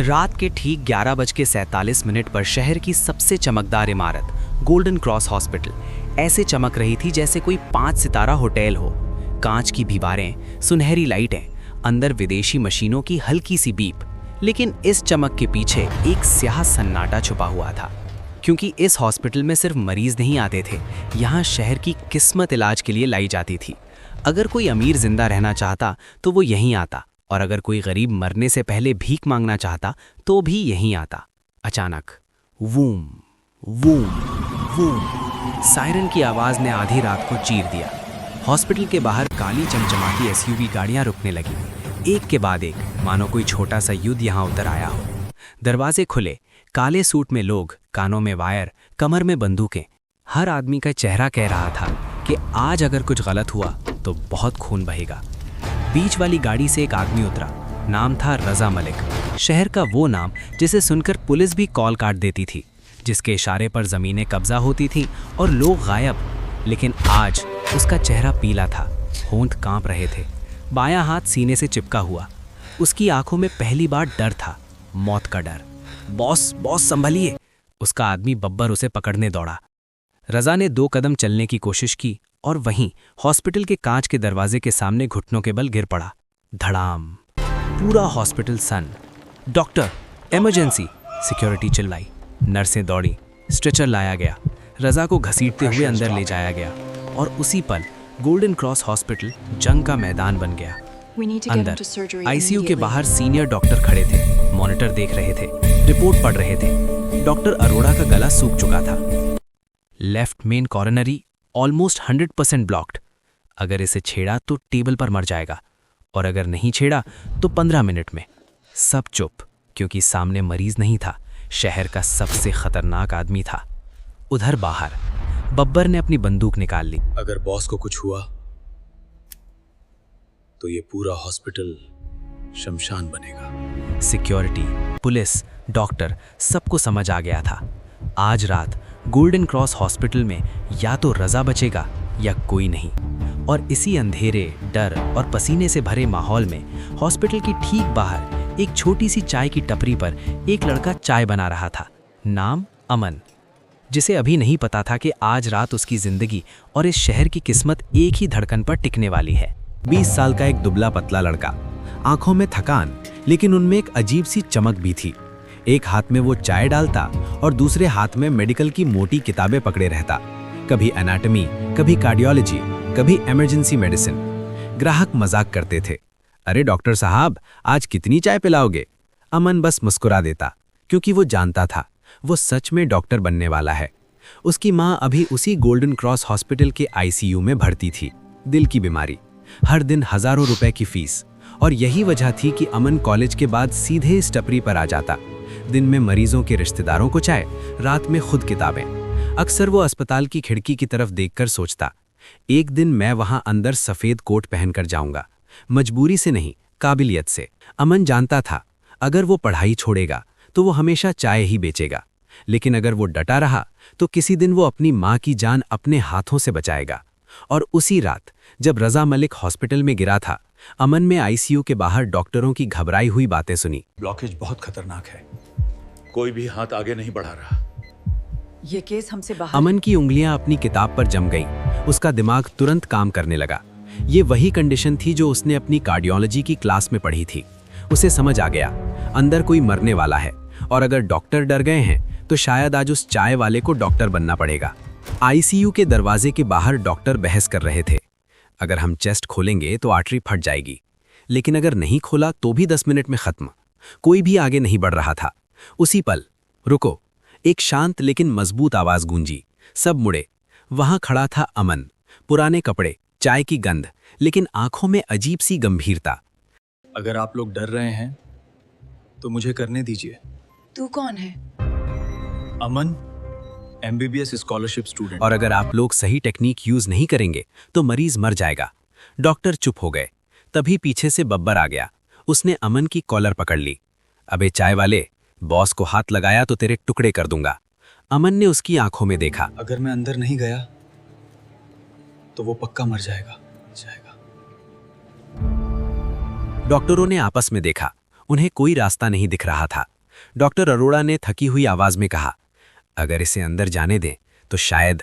रात के ठीक 11:47 पर शहर की सबसे चमकदार इमारत गोल्डन क्रॉस हॉस्पिटल ऐसे चमक रही थी जैसे कोई 5 सितारा होटल हो। कांच की दीवारें, सुनहरी लाइटें, अंदर विदेशी मशीनों की हल्की सी बीप। लेकिन इस चमक के पीछे एक स्याह सन्नाटा छुपा हुआ था, क्योंकि इस हॉस्पिटल में सिर्फ मरीज नहीं आते थे, यहाँ शहर की किस्मत इलाज के लिए लाई जाती थी। अगर कोई अमीर जिंदा रहना चाहता तो वो यहीं आता, और अगर कोई गरीब मरने से पहले भीख मांगना चाहता तो भी यहीं आता। अचानक वूम वूम वूम सायरन की आवाज ने आधी रात को चीर दिया। हॉस्पिटल के बाहर काली चमचमाती एसयूवी गाड़ियां रुकने लगी, एक के बाद एक, मानो कोई छोटा सा युद्ध यहां उतर आया हो। दरवाजे खुले, काले सूट में लोग, कानों में वायर, कमर में बंदूकें। हर आदमी का चेहरा कह रहा था कि आज अगर कुछ गलत हुआ तो बहुत खून बहेगा। बीच वाली गाड़ी से एक आदमी उतरा, नाम था रजा मलिक। शहर का वो नाम जिसे सुनकर पुलिस भी कॉल काट देती थी, जिसके इशारे पर जमीनें कब्जा होती थीं और लोग गायब। लेकिन आज उसका चेहरा पीला था, होंठ कांप रहे थे, बायां हाथ सीने से चिपका हुआ। उसकी आंखों में पहली बार डर था, मौत का डर। बॉस बॉस संभलिए, उसका आदमी बब्बर उसे पकड़ने दौड़ा। रजा ने 2 कदम चलने की कोशिश की और वहीं हॉस्पिटल के कांच के दरवाजे के सामने घुटनों के बल गिर पड़ा। धड़ाम, पूरा हॉस्पिटल सन। डॉक्टर, इमरजेंसी, सिक्योरिटी चिल्लाई। नर्सें दौड़ी, स्ट्रेचर लाया गया, रजा को घसीटते हुए अंदर ले जाया गया और उसी पल गोल्डन क्रॉस हॉस्पिटल जंग का मैदान बन गया। अंदर आईसीयू के बाहर सीनियर डॉक्टर खड़े थे, मॉनिटर देख रहे थे, रिपोर्ट पढ़ रहे थे। डॉक्टर अरोड़ा का गला सूख चुका था। Left main coronary almost 100% blocked. अगर इसे छेड़ा तो टेबल पर मर जाएगा, और अगर नहीं छेड़ा तो 15 मिनट में। सब चुप, क्योंकि सामने मरीज नहीं था, शहर का सबसे खतरनाक आदमी था। उधर बाहर बब्बर ने अपनी बंदूक निकाल ली। अगर बॉस को कुछ हुआ तो ये पूरा हॉस्पिटल शमशान बनेगा। सिक्योरिटी, पुलिस, डॉक्टर, सबको समझ आ गया था, आज रात गोल्डन क्रॉस हॉस्पिटल में या तो रजा बचेगा या कोई नहीं। और इसी अंधेरे, डर और पसीने से भरे माहौल में हॉस्पिटल की ठीक बाहर एक छोटी सी चाय की टपरी पर एक लड़का चाय बना रहा था। नाम अमन, जिसे अभी नहीं पता था कि आज रात उसकी जिंदगी और इस शहर की किस्मत एक ही धड़कन पर टिकने वाली है। 20 साल का एक दुबला पतला लड़का, आंखों में थकान, लेकिन उनमें एक अजीब सी चमक भी थी। एक हाथ में वो चाय डालता और दूसरे हाथ में मेडिकल की मोटी किताबें पकड़े रहता। कभी एनाटॉमी, कभी कार्डियोलॉजी, कभी इमरजेंसी मेडिसिन। ग्राहक मजाक करते थे, अरे डॉक्टर साहब, आज कितनी चाय पिलाओगे? अमन बस मुस्कुरा देता, क्योंकि वो जानता था वो सच में डॉक्टर बनने वाला है। उसकी माँ अभी उसी गोल्डन क्रॉस हॉस्पिटल के आईसीयू में भर्ती थी, दिल की बीमारी, हर दिन हजारों रुपए की फीस। और यही वजह थी कि अमन कॉलेज के बाद सीधे इस टपरी पर आ जाता। दिन में मरीजों के रिश्तेदारों को चाय, रात में खुद किताबें। अक्सर वो अस्पताल की खिड़की की तरफ देखकर सोचता, एक दिन मैं वहां अंदर सफेद कोट पहनकर जाऊंगा, मजबूरी से नहीं, काबिलियत से। अमन जानता था अगर वो पढ़ाई छोड़ेगा तो वो हमेशा चाय ही बेचेगा, लेकिन अगर वो डटा रहा तो किसी दिन वो अपनी माँ की जान अपने हाथों से बचाएगा। और उसी रात जब रजा मलिक हॉस्पिटल में गिरा था, अमन में आईसीयू के बाहर डॉक्टरों की घबराई हुई बातें सुनी। ब्लॉकेज बहुत खतरनाक है, कोई भी हाथ आगे नहीं बढ़ा रहा। ये केस हमसे बाहर। अमन की उंगलियां अपनी किताब पर जम गईं, उसका दिमाग तुरंत काम करने लगा। ये वही कंडीशन थी जो उसने अपनी कार्डियोलॉजी की क्लास में पढ़ी थी। उसे समझ आ गया, अंदर कोई मरने वाला है, और अगर डॉक्टर डर गए हैं तो शायद आज उस चाय वाले को डॉक्टर बनना पड़ेगा। आईसीयू के दरवाजे के बाहर डॉक्टर बहस कर रहे थे, अगर हम चेस्ट खोलेंगे तो आर्टरी फट जाएगी, लेकिन अगर नहीं खोला तो भी 10 मिनट में खत्म। कोई भी आगे नहीं बढ़ रहा था। उसी पल, रुको, एक शांत लेकिन मजबूत आवाज गूंजी। सब मुड़े। वहां खड़ा था अमन, पुराने कपड़े, चाय की गंध, लेकिन आंखों में अजीब सी गंभीरता। अगर आप लोग डर रहे हैं तो मुझे करने दीजिए। तू कौन है? अमन, एमबीबीएस स्कॉलरशिप स्टूडेंट। और अगर आप लोग सही टेक्निक यूज नहीं करेंगे तो मरीज मर जाएगा। डॉक्टर चुप हो गए। तभी पीछे से बब्बर आ गया। उसने अमन की कॉलर पकड़ ली। अबे चाय वाले, बॉस को हाथ लगाया तो तेरे टुकड़े कर दूंगा। अमन ने उसकी आंखों में देखा। अगर मैं अंदर नहीं गया तो वो पक्का मर जाएगा। डॉक्टरों ने आपस में देखा। उन्हें कोई रास्ता नहीं दिख रहा था। डॉक्टर अरोड़ा ने थकी हुई आवाज में कहा, अगर इसे अंदर जाने दें तो शायद,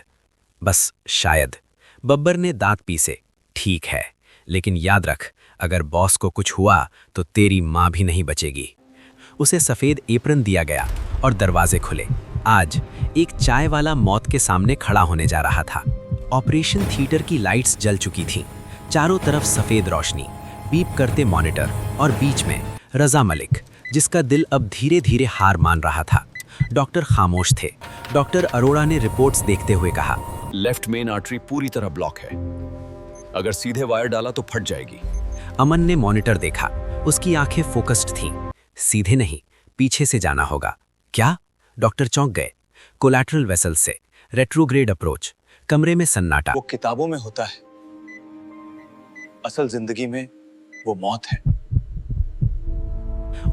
बस शायद। बब्बर ने दांत पीसे। ठीक है, लेकिन याद रख, अगर बॉस को कुछ हुआ तो तेरी मां भी नहीं बचेगी। उसे सफेद एप्रन दिया गया और दरवाजे खुले। आज एक चाय वाला मौत के सामने खड़ा होने जा रहा था। ऑपरेशन थिएटर की लाइट्स जल चुकी थीं। चारों तरफ सफेद रोशनी, बीप करते मॉनिटर और बीच में रजा मलिक, जिसका दिल अब धीरे धीरे हार मान रहा था। डॉक्टर खामोश थे। डॉक्टर अरोड़ा ने रिपोर्ट्स देखते हुए कहा, लेफ्ट मेन आर्टरी पूरी तरह ब्लॉक है। अगर सीधे वायर डाला तो फट जाएगी। अमन ने मॉनिटर देखा। उसकी आंखें फोकस्ड थीं। सीधे नहीं, पीछे से जाना होगा। क्या? डॉक्टर चौंक गए। कोलैटरल वेसल से, रेट्रोग्रेड अप्रोच। कमरे में सन्नाटा। वो किताबों में होता है, असल जिंदगी में वो मौत है।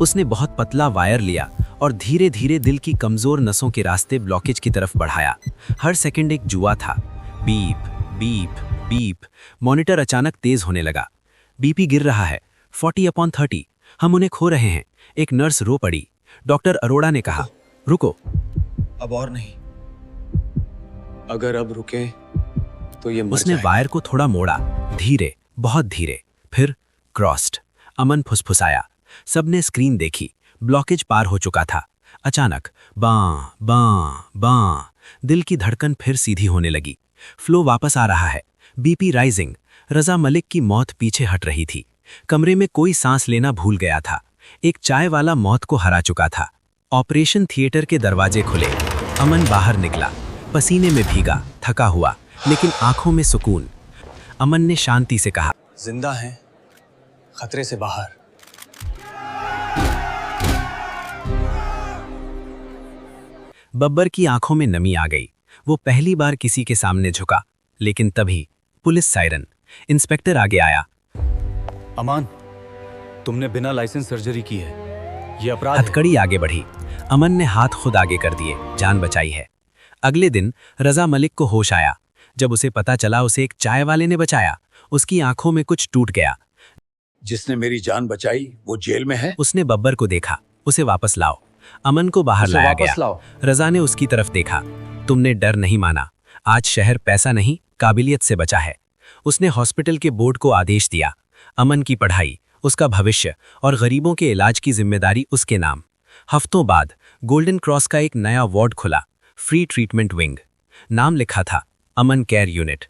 उसने बहुत पतला वायर लिया और धीरे धीरे दिल की कमजोर नसों के रास्ते ब्लॉकेज की तरफ बढ़ाया। हर सेकंड एक जुआ था। Beep beep beep. मॉनिटर अचानक तेज होने लगा। बीपी गिर रहा है, 40/30। हम उन्हें खो रहे हैं। एक नर्स रो पड़ी। डॉक्टर अरोड़ा ने कहा, रुको। अब और नहीं, अगर अब रुके तो ये मर उसने जाएगा। वायर को थोड़ा मोड़ा, धीरे, बहुत धीरे, फिर क्रॉस्ड। अमन फुसफुसाया। सबने स्क्रीन देखी। ब्लॉकेज पार हो चुका था। अचानक बां बां बां, दिल की धड़कन फिर सीधी होने लगी। फ्लो वापस आ रहा है। BP rising. रजा मलिक की मौत पीछे हट रही थी। कमरे में कोई सांस लेना भूल गया था। एक चाय वाला मौत को हरा चुका था। ऑपरेशन थिएटर के दरवाजे खुले। अमन बाहर निकला, पसीने में भीगा, थका हुआ, लेकिन आंखों में सुकून। अमन ने शांति से कहा, जिंदा हैं, खतरे से बाहर। बब्बर की आंखों में नमी आ गई। वो पहली बार किसी के सामने झुका। लेकिन तभी पुलिस सायरन। इंस्पेक्टर आगे आया। अमान, तुमने बिना लाइसेंस सर्जरी की है, ये अपराध है। हथकड़ी आगे बढ़ी। अमन ने हाथ खुद आगे कर दिए। जान बचाई है। अगले दिन रजा मलिक को होश आया। जब उसे पता चला उसे एक चाय वाले ने बचाया, उसकी आंखों में कुछ टूट गया। जिसने मेरी जान बचाई वो जेल में है। उसने बब्बर को देखा। उसे वापस लाओ। अमन को बाहर लाया गया। रजा ने उसकी तरफ देखा। तुमने डर नहीं माना। आज शहर पैसा नहीं, काबिलियत से बचा है। उसने हॉस्पिटल के बोर्ड को आदेश दिया। अमन की पढ़ाई, उसका भविष्य और गरीबों के इलाज की जिम्मेदारी उसके नाम। हफ्तों बाद गोल्डन क्रॉस का एक नया वार्ड खुला, फ्री ट्रीटमेंट विंग। नाम लिखा था अमन केयर यूनिट।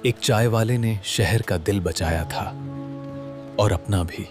एक चाय वाले ने शहर का दिल बचाया था और अपना भी।